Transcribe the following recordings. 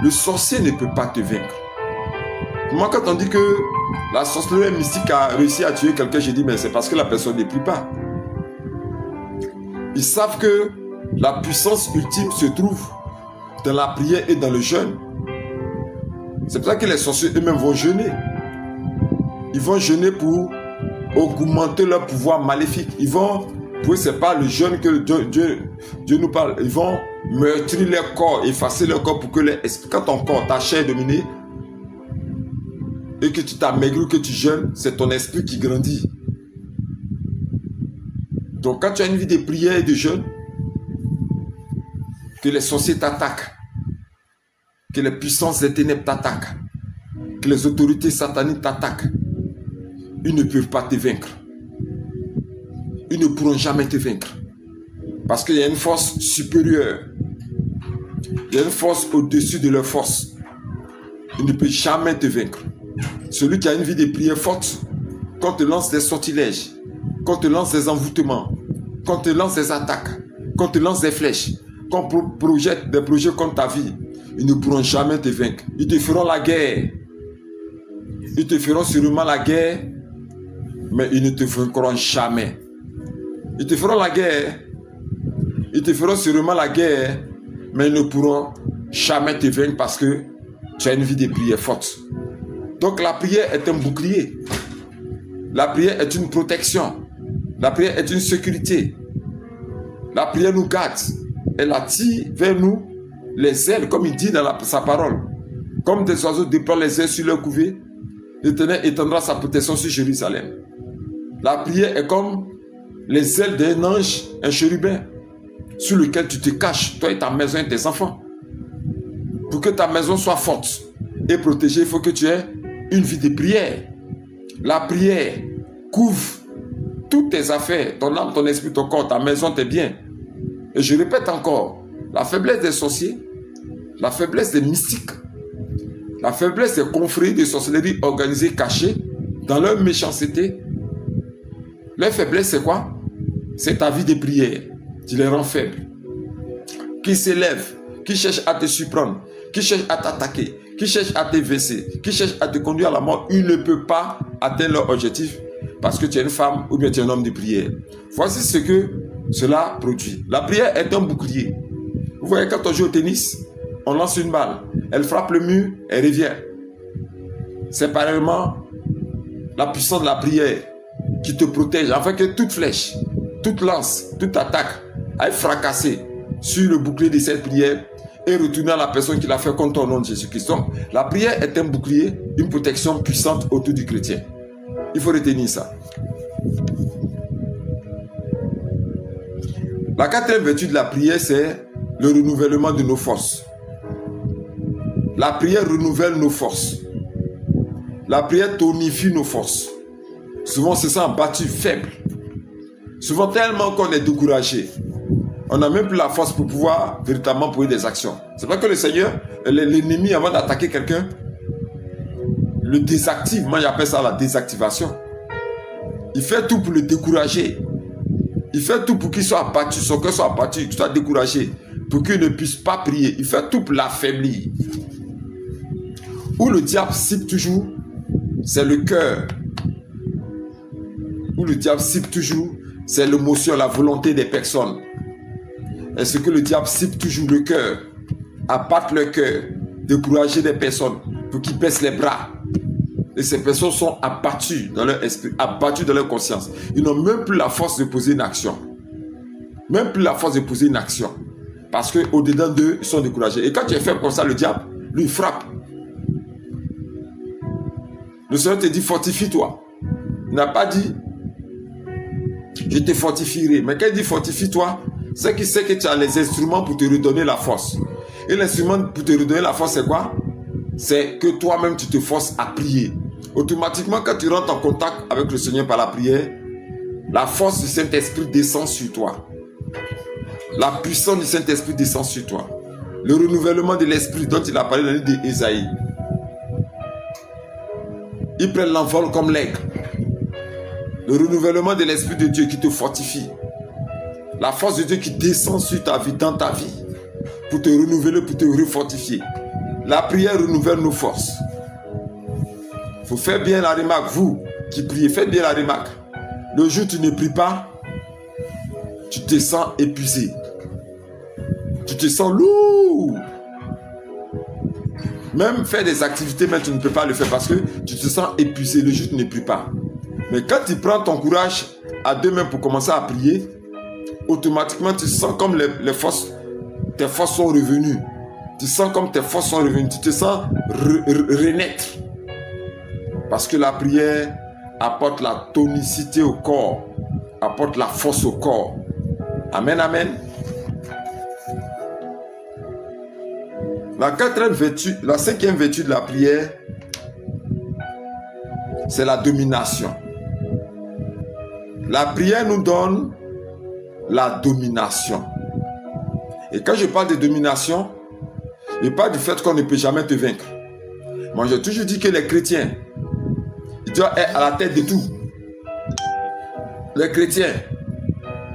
Le sorcier ne peut pas te vaincre. Moi, quand on dit que la sorcellerie mystique a réussi à tuer quelqu'un, je dis, mais c'est parce que la personne ne prie pas. Ils savent que la puissance ultime se trouve dans la prière et dans le jeûne. C'est pour ça que les sorciers eux-mêmes vont jeûner. Ils vont jeûner pour augmenter leur pouvoir maléfique. Ils vont, pour eux, c'est pas le jeûne que Dieu nous parle. Ils vont meurtrir leur corps, effacer leur corps pour que quand ton corps, ta chair est dominée, et que tu t'amaigris ou que tu jeûnes, c'est ton esprit qui grandit. Donc quand tu as une vie de prière et de jeûne, que les sorciers t'attaquent, que les puissances des ténèbres t'attaquent, que les autorités sataniques t'attaquent, ils ne peuvent pas te vaincre. Ils ne pourront jamais te vaincre. Parce qu'il y a une force supérieure. Il y a une force au-dessus de leur force. Ils ne peuvent jamais te vaincre. Celui qui a une vie de prière forte, quand te lance des sortilèges, quand te lance des envoûtements, quand te lance des attaques, quand te lance des flèches, quand projette des projets contre ta vie, ils ne pourront jamais te vaincre. Ils te feront la guerre. Ils te feront sûrement la guerre, mais ils ne te vaincront jamais. Ils te feront la guerre. Ils te feront sûrement la guerre, mais ils ne pourront jamais te vaincre parce que tu as une vie de prière forte. Donc la prière est un bouclier. La prière est une protection. La prière est une sécurité. La prière nous garde. Elle attire vers nous les ailes, comme il dit dans sa parole. Comme des oiseaux déploient les ailes sur leur couvée, l'Éternel étendra sa protection sur Jérusalem. La prière est comme les ailes d'un ange, un chérubin, sur lequel tu te caches, toi et ta maison et tes enfants. Pour que ta maison soit forte et protégée, il faut que tu aies une vie de prière. La prière couvre toutes tes affaires, ton âme, ton esprit, ton corps, ta maison, tes biens. Et je répète encore, la faiblesse des sorciers, la faiblesse des mystiques, la faiblesse des confréries de sorcellerie organisées cachées dans leur méchanceté, leur faiblesse c'est quoi? C'est ta vie de prière. Tu les rends faibles. Qui s'élèvent, qui cherchent à te surprendre, qui cherchent à t'attaquer, qui cherchent à te vexer, qui cherchent à te conduire à la mort, ils ne peuvent pas atteindre leur objectif parce que tu es une femme ou bien tu es un homme de prière. Voici ce que cela produit. La prière est un bouclier. Vous voyez, quand on joue au tennis, on lance une balle, elle frappe le mur, elle revient. C'est pareillement la puissance de la prière qui te protège afin que toute flèche, toute lance, toute attaque aille fracasser sur le bouclier de cette prière et retourner à la personne qui l'a fait contre au nom de Jésus-Christ. Donc, la prière est un bouclier, une protection puissante autour du chrétien. Il faut retenir ça. La quatrième vertu de la prière, c'est le renouvellement de nos forces. La prière renouvelle nos forces. La prière tonifie nos forces. Souvent, on se sent battu, faible. Souvent, tellement qu'on est découragé. On n'a même plus la force pour pouvoir véritablement poser des actions. C'est pas que le Seigneur, l'ennemi, avant d'attaquer quelqu'un, le désactive. Moi, j'appelle ça la désactivation. Il fait tout pour le décourager. Il fait tout pour qu'il soit abattu, son cœur soit abattu, qu'il soit découragé, pour qu'il ne puisse pas prier. Il fait tout pour l'affaiblir. Où le diable cible toujours, c'est le cœur. Où le diable cible toujours, c'est l'émotion, la volonté des personnes. Est-ce que le diable cible toujours le cœur, abattre le cœur, décourager des personnes pour qu'ils baissent les bras. Et ces personnes sont abattues dans leur esprit, abattues dans leur conscience. Ils n'ont même plus la force de poser une action. Même plus la force de poser une action. Parce qu'au-dedans d'eux, ils sont découragés. Et quand tu es faible comme ça, le diable, lui, il frappe. Le Seigneur te dit, fortifie-toi. Il n'a pas dit, je te fortifierai. Mais quand il dit fortifie-toi, c'est qu'il sait que tu as les instruments pour te redonner la force. Et l'instrument pour te redonner la force, c'est quoi? C'est que toi-même, tu te forces à prier. Automatiquement, quand tu rentres en contact avec le Seigneur par la prière, la force du Saint-Esprit descend sur toi. La puissance du Saint-Esprit descend sur toi. Le renouvellement de l'Esprit dont il a parlé dans le livre d'Ésaïe. Ils prennent l'envol comme l'aigle. Le renouvellement de l'Esprit de Dieu qui te fortifie. La force de Dieu qui descend sur ta vie, dans ta vie. Pour te renouveler, pour te refortifier. La prière renouvelle nos forces. Il faut faire bien la remarque, vous qui priez, faites bien la remarque. Le jour où tu ne pries pas, tu te sens épuisé. Tu te sens lourd. Même faire des activités, mais tu ne peux pas le faire parce que tu te sens épuisé le jour où tu ne pries pas. Mais quand tu prends ton courage à deux mains pour commencer à prier, automatiquement tu sens comme tes forces sont revenues. Tu sens comme tes forces sont revenues. Tu te sens renaître. Parce que la prière apporte la tonicité au corps, apporte la force au corps. Amen, amen. La cinquième vertu de la prière, c'est la domination. La prière nous donne la domination. Et quand je parle de domination, je parle du fait qu'on ne peut jamais te vaincre. Moi, j'ai toujours dit que les chrétiens, ils doivent être à la tête de tout. Les chrétiens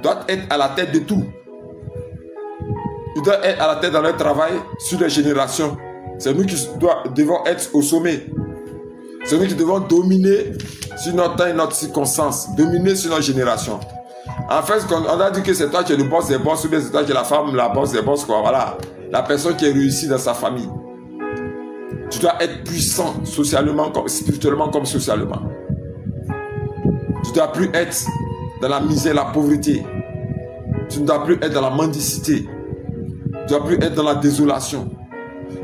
doivent être à la tête de tout. Ils doivent être à la tête dans leur travail sur les générations. C'est nous qui devons être au sommet. C'est nous qui devons dominer sur notre temps et notre circonstance. Dominer sur notre génération. En fait, on a dit que c'est toi qui es le boss des boss, ou bien c'est toi qui es la femme, la boss des boss, quoi. Voilà. La personne qui est réussie dans sa famille. Tu dois être puissant socialement, spirituellement comme socialement. Tu ne dois plus être dans la misère, la pauvreté. Tu ne dois plus être dans la mendicité. Tu ne dois plus être dans la désolation.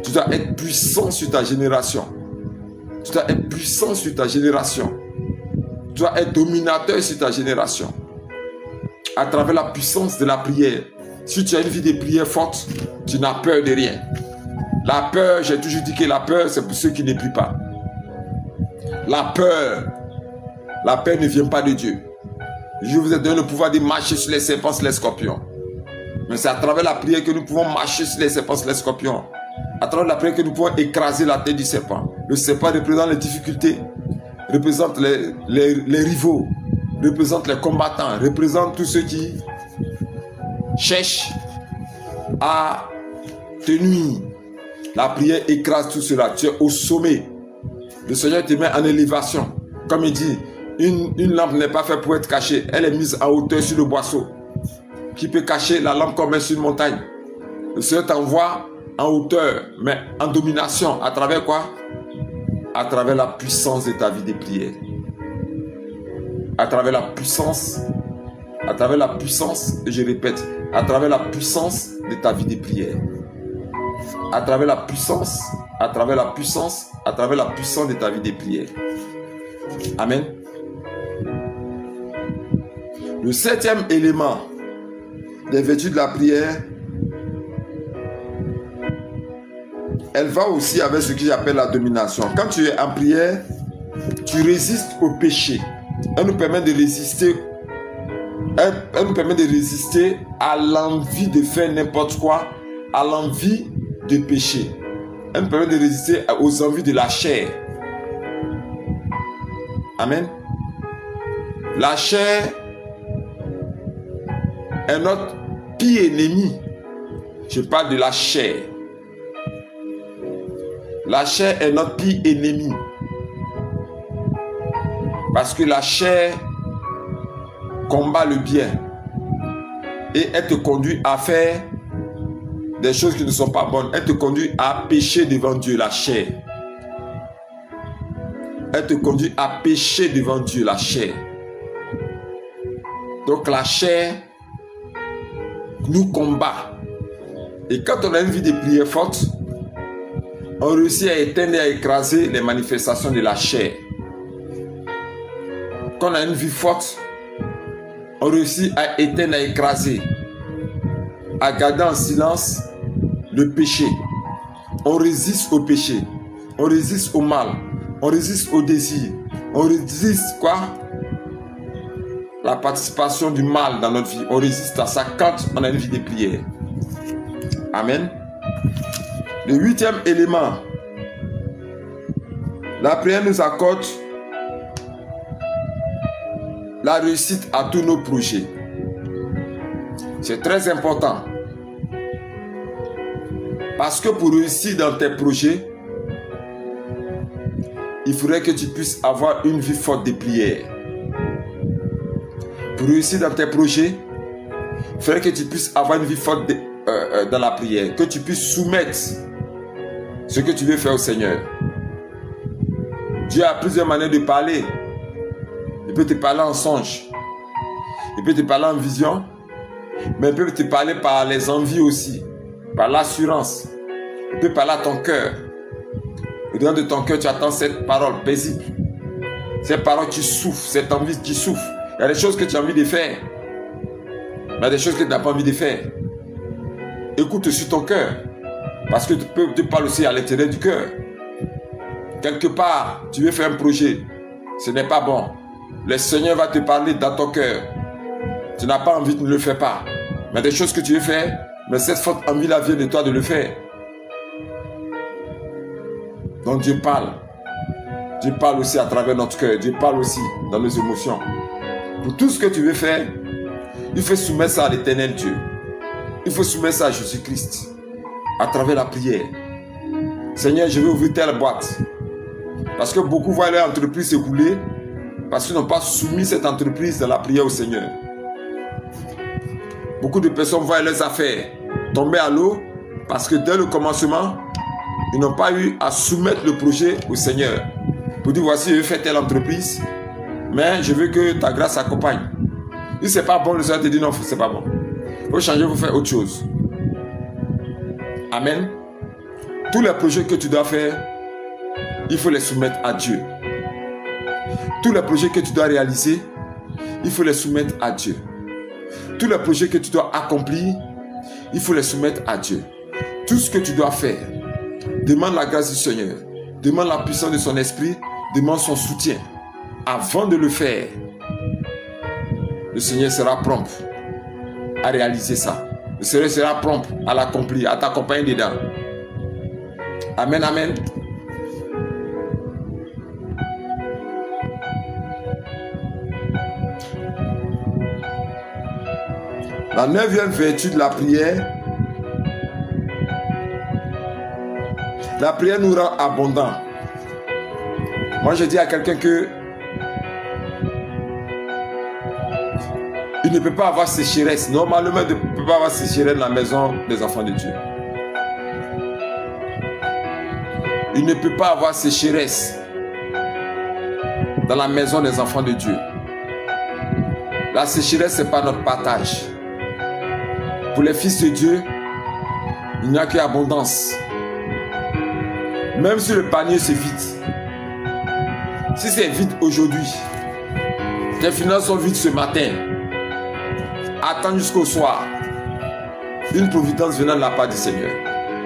Tu dois être puissant sur ta génération. Tu dois être puissant sur ta génération. Tu dois être dominateur sur ta génération. À travers la puissance de la prière. Si tu as une vie de prière forte, tu n'as peur de rien. La peur, j'ai toujours dit que la peur, c'est pour ceux qui ne prient pas. La peur ne vient pas de Dieu. Je vous ai donné le pouvoir de marcher sur les serpents, sur les scorpions. Mais c'est à travers la prière que nous pouvons marcher sur les serpents, sur les scorpions. À travers la prière que nous pouvons écraser la tête du serpent. Le serpent représente les difficultés, représente les rivaux, représente les combattants, représente tous ceux qui cherchent à te nuire. La prière écrase tout cela. Tu es au sommet. Le Seigneur te met en élévation. Comme il dit, une lampe n'est pas faite pour être cachée. Elle est mise en hauteur sur le boisseau. Qui peut cacher la lampe comme sur une montagne. Le Seigneur t'envoie en hauteur, mais en domination. À travers quoi? À travers la puissance de ta vie de prière. À travers la puissance. À travers la puissance, et je répète, à travers la puissance de ta vie de prière. À travers la puissance, à travers la puissance, à travers la puissance de ta vie de prière. Amen. Le septième élément des vertus de la prière, elle va aussi avec ce que j'appelle la domination. Quand tu es en prière, tu résistes au péché. Elle nous permet de résister. Elle nous permet de résister à l'envie de faire n'importe quoi, à l'envie de pécher. Elle nous permet de résister aux envies de la chair. Amen. La chair est notre pire ennemi. Je parle de la chair. La chair est notre pire ennemi. Parce que la chair combat le bien. Et elle te conduit à faire des choses qui ne sont pas bonnes. Elle te conduit à pécher devant Dieu, la chair. Elle te conduit à pécher devant Dieu, la chair. Donc la chair nous combat. Et quand on a une vie de prière forte, on réussit à éteindre et à écraser les manifestations de la chair. Quand on a une vie forte, on réussit à éteindre, à écraser, à garder en silence le péché. On résiste au péché. On résiste au mal. On résiste au désir. On résiste quoi? La participation du mal dans notre vie. On résiste à ça quand on a une vie de prière. Amen. Le huitième élément. La prière nous accorde la réussite à tous nos projets. C'est très important. Parce que pour réussir dans tes projets, il faudrait que tu puisses avoir une vie forte de prière. Pour réussir dans tes projets, il faudrait que tu puisses avoir une vie forte dans la prière. Que tu puisses soumettre ce que tu veux faire au Seigneur. Dieu a plusieurs manières de parler. Il peut te parler en songe. Il peut te parler en vision. Mais il peut te parler par les envies aussi. Par l'assurance. Il peut parler à ton cœur. Au-dedans de ton cœur, tu attends cette parole paisible. Cette parole qui souffre. Cette envie qui souffre. Il y a des choses que tu as envie de faire. Mais il y a des choses que tu n'as pas envie de faire. Écoute sur ton cœur. Parce que tu peux te parler aussi à l'intérieur du cœur. Quelque part, tu veux faire un projet. Ce n'est pas bon. Le Seigneur va te parler dans ton cœur. Tu n'as pas envie, de ne le faire pas. Mais des choses que tu veux faire, mais cette forte envie-là vient de toi de le faire. Donc Dieu parle. Dieu parle aussi à travers notre cœur. Dieu parle aussi dans nos émotions. Pour tout ce que tu veux faire, il faut soumettre ça à l'Éternel Dieu. Il faut soumettre ça à Jésus-Christ. À travers la prière. Seigneur, je vais ouvrir telle boîte. Parce que beaucoup voient leur entreprise s'écouler. Parce qu'ils n'ont pas soumis cette entreprise dans la prière au Seigneur. Beaucoup de personnes voient leurs affaires tomber à l'eau. Parce que dès le commencement, ils n'ont pas eu à soumettre le projet au Seigneur. Pour dire, voici, je vais faire telle entreprise. Mais je veux que ta grâce accompagne. Si ce n'est pas bon, le Seigneur te dit non, ce n'est pas bon. Il faut changer, il faut faire autre chose. Amen. Tous les projets que tu dois faire, il faut les soumettre à Dieu. Tous les projets que tu dois réaliser, il faut les soumettre à Dieu. Tous les projets que tu dois accomplir, il faut les soumettre à Dieu. Tout ce que tu dois faire, demande la grâce du Seigneur, demande la puissance de son esprit, demande son soutien. Avant de le faire, le Seigneur sera prompt à réaliser ça. Le Seigneur sera prompt à l'accomplir, à t'accompagner dedans. Amen, amen. La 9e vertu de la prière, la prière nous rend abondants. Moi, je dis à quelqu'un que il ne peut pas avoir sécheresse. Normalement, il ne peut pas avoir sécheresse dans la maison des enfants de Dieu. Il ne peut pas avoir sécheresse dans la maison des enfants de Dieu. La sécheresse, ce n'est pas notre partage. Pour les fils de Dieu, il n'y a qu'abondance. Même si le panier se vide. Si c'est vide aujourd'hui, tes finances sont vides ce matin, attends jusqu'au soir. Une providence venant de la part du Seigneur.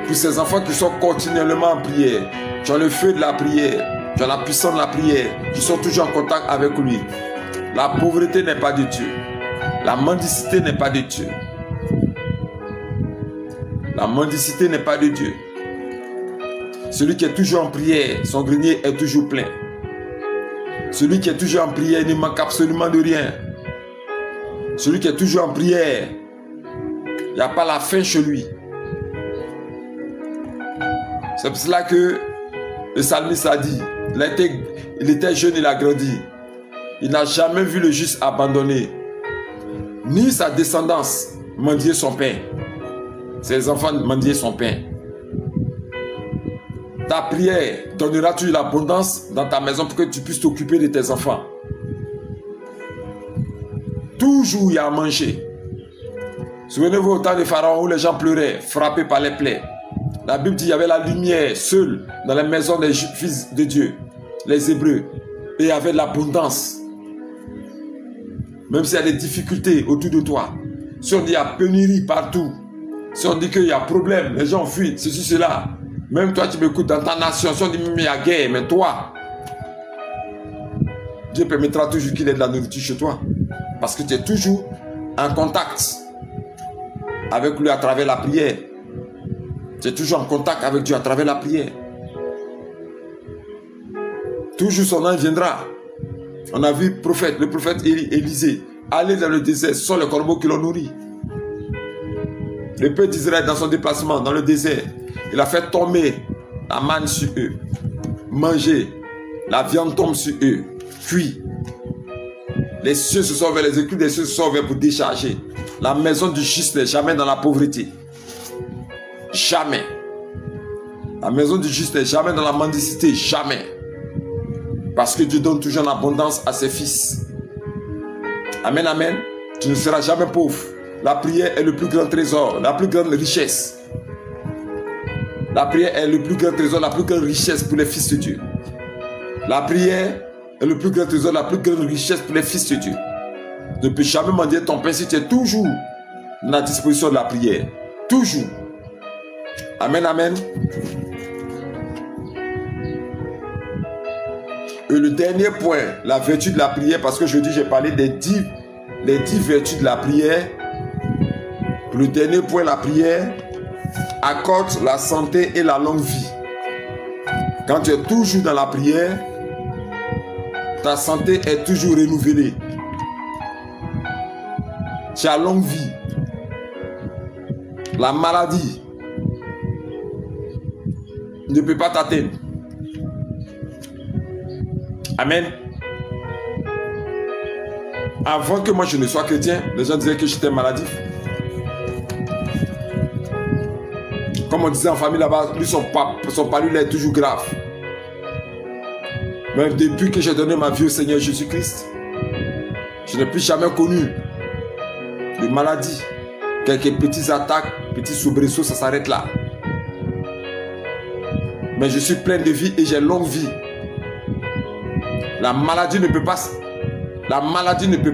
Pour ces enfants qui sont continuellement en prière, tu as le feu de la prière, tu as la puissance de la prière, qui sont toujours en contact avec lui. La pauvreté n'est pas de Dieu. La mendicité n'est pas de Dieu. La mendicité n'est pas de Dieu. Celui qui est toujours en prière, son grenier est toujours plein. Celui qui est toujours en prière ne manque absolument de rien. Celui qui est toujours en prière, il n'y a pas la faim chez lui. C'est pour cela que le psalmiste a dit, il était jeune, il a grandi. Il n'a jamais vu le juste abandonné, ni sa descendance mendier son pain. Ses enfants mendier son pain. Ta prière donnera toujours l'abondance dans ta maison pour que tu puisses t'occuper de tes enfants. Toujours il y a à manger. Souvenez-vous au temps de Pharaon où les gens pleuraient, frappés par les plaies. La Bible dit qu'il y avait la lumière seule dans les maisons des fils de Dieu, les Hébreux. Et il y avait de l'abondance. Même s'il y a des difficultés autour de toi. Si on dit qu'il y a pénurie partout. Si on dit qu'il y a problème, les gens fuient, ceci, cela. Même toi, tu m'écoutes dans ta nation. Si on dit qu'il y a guerre, mais toi, Dieu permettra toujours qu'il y ait de la nourriture chez toi. Parce que tu es toujours en contact avec lui à travers la prière. Tu es toujours en contact avec Dieu à travers la prière. Toujours son ange viendra. On a vu le prophète Élisée aller dans le désert. Ce sont les corbeaux qui l'ont nourri. Le peuple d'Israël dans son déplacement dans le désert, Il a fait tomber la manne sur eux. Manger. La viande tombe sur eux. Cuit. Les cieux se sont ouverts, les écluses des cieux se sont ouverts pour décharger. La maison du juste n'est jamais dans la pauvreté. Jamais. La maison du juste n'est jamais dans la mendicité. Jamais. Parce que Dieu donne toujours en abondance à ses fils. Amen, amen. Tu ne seras jamais pauvre. La prière est le plus grand trésor, la plus grande richesse. La prière est le plus grand trésor, la plus grande richesse pour les fils de Dieu. La prière est le plus grand trésor, la plus grande richesse pour les fils de Dieu. Ne peux jamais mendier ton pain si tu es toujours dans la disposition de la prière. Toujours. Amen, amen. Et le dernier point, la vertu de la prière, parce que je dis, j'ai parlé des 10 vertus de la prière. Le dernier point, la prière accorde la santé et la longue vie. Quand tu es toujours dans la prière, ta santé est toujours renouvelée. Tu as longue vie. La maladie ne peut pas t'atteindre. Amen. Avant que moi je ne sois chrétien, les gens disaient que j'étais maladif. Comme on disait en famille là-bas, lui son palu est toujours grave. Même depuis que j'ai donné ma vie au Seigneur Jésus-Christ, je n'ai plus jamais connu de maladie. Quelques petites attaques, petits soubresauts, ça s'arrête là. Mais je suis plein de vie et j'ai longue vie. La maladie ne peut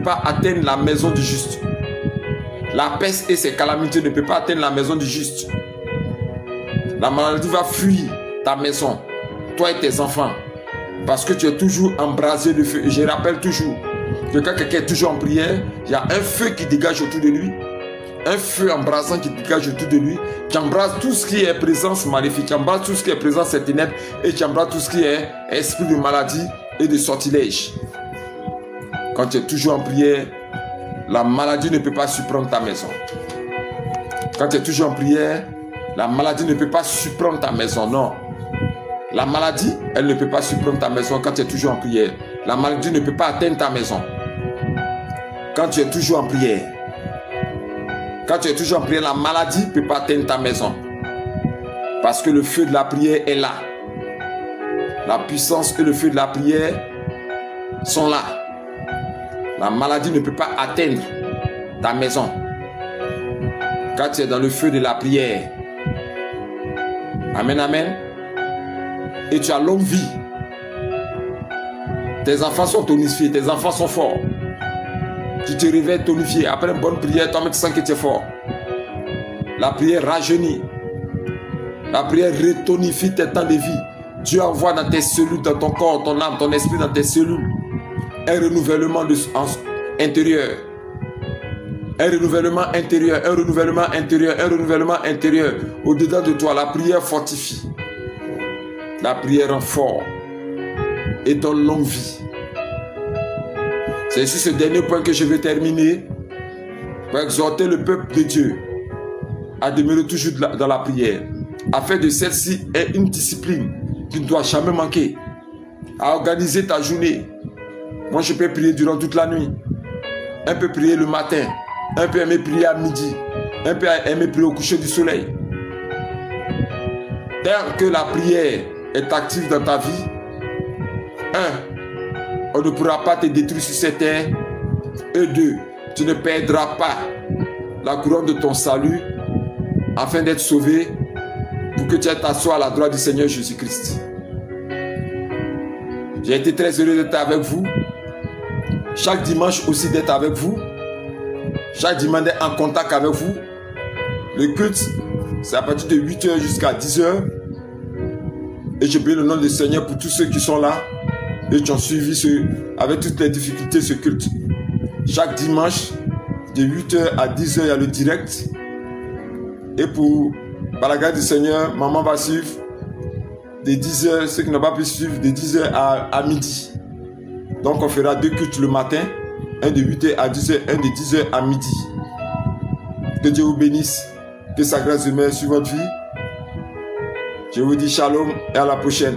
pas atteindre la maison du juste. La peste et ses calamités ne peuvent pas atteindre la maison du juste. La maladie va fuir ta maison, toi et tes enfants, parce que tu es toujours embrasé de feu. Et je rappelle toujours que quand quelqu'un est toujours en prière, il y a un feu qui dégage autour de lui, un feu embrasant qui dégage autour de lui, qui embrasse tout ce qui est présence maléfique, qui embrasse tout ce qui est présence des ténèbres et qui embrasse tout ce qui est esprit de maladie et de sortilège. Quand tu es toujours en prière, la maladie ne peut pas surprendre ta maison. Quand tu es toujours en prière, la maladie ne peut pas surprendre ta maison, non. La maladie, elle ne peut pas surprendre ta maison quand tu es toujours en prière. La maladie ne peut pas atteindre ta maison quand tu es toujours en prière. Quand tu es toujours en prière, la maladie ne peut pas atteindre ta maison. Parce que le feu de la prière est là. La puissance et le feu de la prière sont là. La maladie ne peut pas atteindre ta maison quand tu es dans le feu de la prière. Amen, amen. Et tu as longue vie. Tes enfants sont tonifiés, tes enfants sont forts. Tu te réveilles tonifié. Après une bonne prière, toi-même tu sens que tu es fort. La prière rajeunit. La prière retonifie tes temps de vie. Dieu envoie dans tes cellules, dans ton corps, ton âme, ton esprit, dans tes cellules, un renouvellement intérieur. Un renouvellement intérieur, un renouvellement intérieur, un renouvellement intérieur. Au-dedans de toi, la prière fortifie. La prière rend fort et donne longue vie. C'est sur ce dernier point que je vais terminer pour exhorter le peuple de Dieu à demeurer toujours dans la prière, afin de celle-ci est une discipline qui ne doit jamais manquer. À organiser ta journée. Moi, je peux prier durant toute la nuit. Un peut prier le matin. Un peut aimer prier à midi. Un peut aimer prier au coucher du soleil. Tant que la prière est active dans ta vie, on ne pourra pas te détruire sur cette terre. Et 2, tu ne perdras pas la couronne de ton salut afin d'être sauvé pour que tu aies t'asseoir à la droite du Seigneur Jésus-Christ. J'ai été très heureux d'être avec vous. Chaque dimanche aussi d'être avec vous. Chaque dimanche d'être en contact avec vous. Le culte, c'est à partir de 8h jusqu'à 10h. Et je prie le nom du Seigneur pour tous ceux qui sont là et qui ont suivi avec toutes les difficultés ce culte. Chaque dimanche, de 8h à 10h, il y a le direct. Et par la grâce du Seigneur, maman va suivre de 10h, ceux qui n'ont pas pu suivre, de 10h à midi. Donc on fera 2 cultes le matin, un de 8h à 10h, un de 10h à midi. Que Dieu vous bénisse, que sa grâce demeure sur votre vie. Je vous dis shalom et à la prochaine.